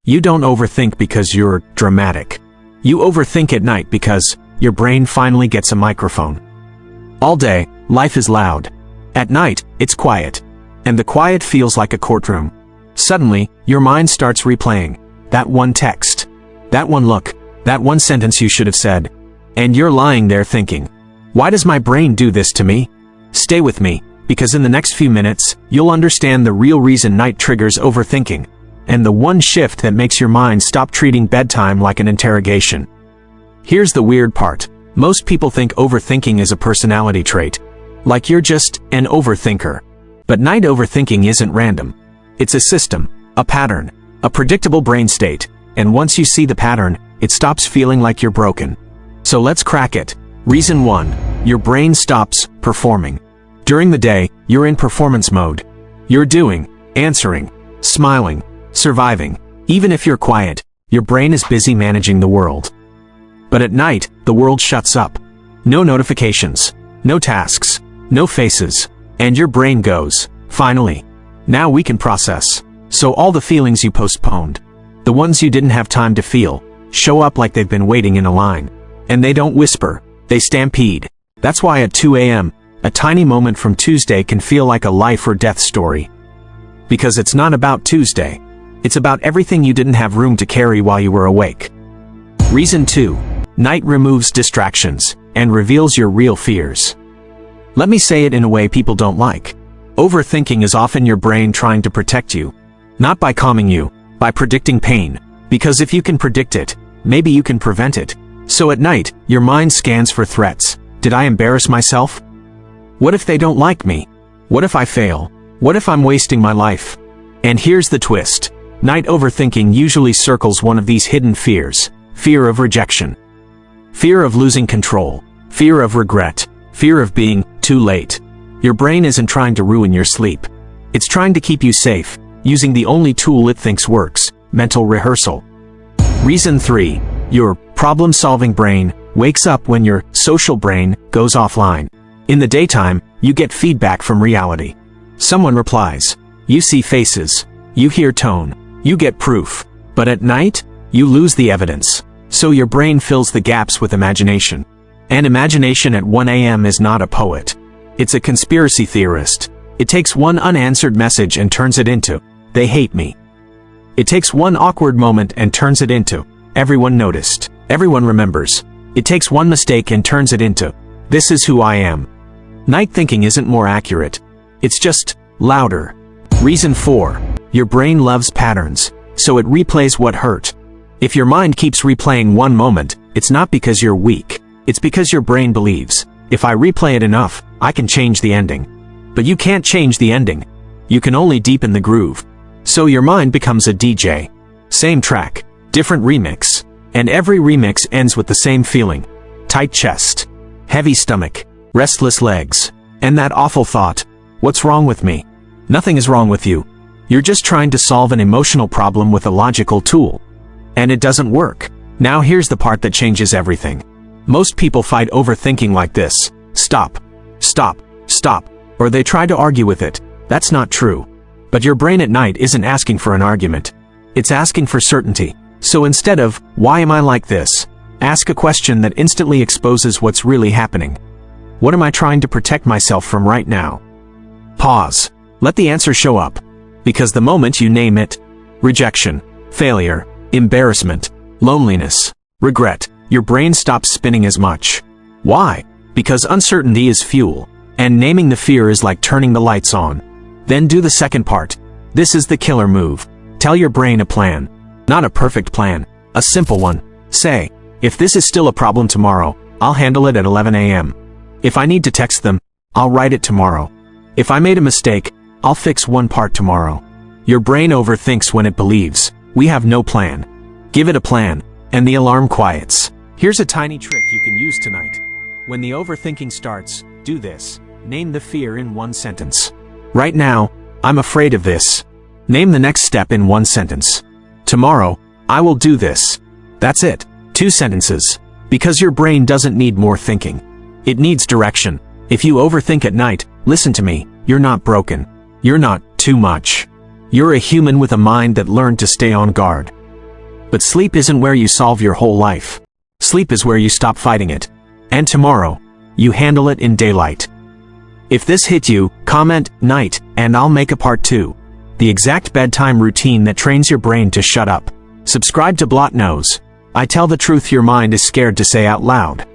You don't overthink because you're dramatic. You overthink at night because your brain finally gets a microphone. All day, life is loud. At night, it's quiet. And the quiet feels like a courtroom. Suddenly, your mind starts replaying that one text, that one look, that one sentence you should have said. And you're lying there thinking, why does my brain do this to me? Stay with me, because in the next few minutes, you'll understand the real reason night triggers overthinking, and the one shift that makes your mind stop treating bedtime like an interrogation. Here's the weird part. Most people think overthinking is a personality trait, like you're just an overthinker. But night overthinking isn't random. It's a system, a pattern, a predictable brain state, and once you see the pattern, it stops feeling like you're broken. So let's crack it. Reason 1. Your brain stops performing. During the day, you're in performance mode. You're doing, answering, smiling, surviving. Even if you're quiet, your brain is busy managing the world. But at night, the world shuts up. No notifications, no tasks, no faces, and your brain goes, finally. Now we can process. So all the feelings you postponed, the ones you didn't have time to feel, show up like they've been waiting in a line. And they don't whisper, they stampede. That's why at 2 a.m., a tiny moment from Tuesday can feel like a life or death story. Because it's not about Tuesday. It's about everything you didn't have room to carry while you were awake. Reason 2. Night removes distractions and reveals your real fears. Let me say it in a way people don't like. Overthinking is often your brain trying to protect you. Not by calming you, by predicting pain. Because if you can predict it, maybe you can prevent it. So at night, your mind scans for threats. Did I embarrass myself? What if they don't like me? What if I fail? What if I'm wasting my life? And here's the twist. Night overthinking usually circles one of these hidden fears. Fear of rejection. Fear of losing control. Fear of regret. Fear of being too late. Your brain isn't trying to ruin your sleep. It's trying to keep you safe, using the only tool it thinks works, mental rehearsal. Reason 3. Your problem-solving brain wakes up when your social brain goes offline. In the daytime, you get feedback from reality. Someone replies. You see faces. You hear tone. You get proof. But at night, you lose the evidence. So your brain fills the gaps with imagination. And imagination at 1 a.m. is not a poet. It's a conspiracy theorist. It takes one unanswered message and turns it into, they hate me. It takes one awkward moment and turns it into, everyone noticed. Everyone remembers. It takes one mistake and turns it into, this is who I am. Night thinking isn't more accurate. It's just louder. Reason 4. Your brain loves patterns, so it replays what hurt. If your mind keeps replaying one moment, it's not because you're weak. It's because your brain believes, if I replay it enough, I can change the ending. But you can't change the ending. You can only deepen the groove. So your mind becomes a DJ. Same track, different remix. And every remix ends with the same feeling. Tight chest. Heavy stomach. Restless legs. And that awful thought, what's wrong with me? Nothing is wrong with you. You're just trying to solve an emotional problem with a logical tool. And it doesn't work. Now here's the part that changes everything. Most people fight overthinking like this. Stop. Stop. Stop. Or they try to argue with it. That's not true. But your brain at night isn't asking for an argument. It's asking for certainty. So instead of, why am I like this? Ask a question that instantly exposes what's really happening. What am I trying to protect myself from right now? Pause. Let the answer show up. Because the moment you name it, rejection, failure, embarrassment, loneliness, regret, your brain stops spinning as much. Why? Because uncertainty is fuel, and naming the fear is like turning the lights on. Then do the second part. This is the killer move. Tell your brain a plan. Not a perfect plan, a simple one. Say, if this is still a problem tomorrow, I'll handle it at 11 a.m. If I need to text them, I'll write it tomorrow. If I made a mistake, I'll fix one part tomorrow. Your brain overthinks when it believes, we have no plan. Give it a plan, and the alarm quiets. Here's a tiny trick you can use tonight. When the overthinking starts, do this. Name the fear in one sentence. Right now, I'm afraid of this. Name the next step in one sentence. Tomorrow, I will do this. That's it. 2 sentences. Because your brain doesn't need more thinking. It needs direction. If you overthink at night, listen to me, you're not broken. You're not too much. You're a human with a mind that learned to stay on guard. But sleep isn't where you solve your whole life. Sleep is where you stop fighting it. And tomorrow, you handle it in daylight. If this hit you, comment "night" and I'll make a part 2. The exact bedtime routine that trains your brain to shut up. Subscribe to Blot Knows. I tell the truth your mind is scared to say out loud.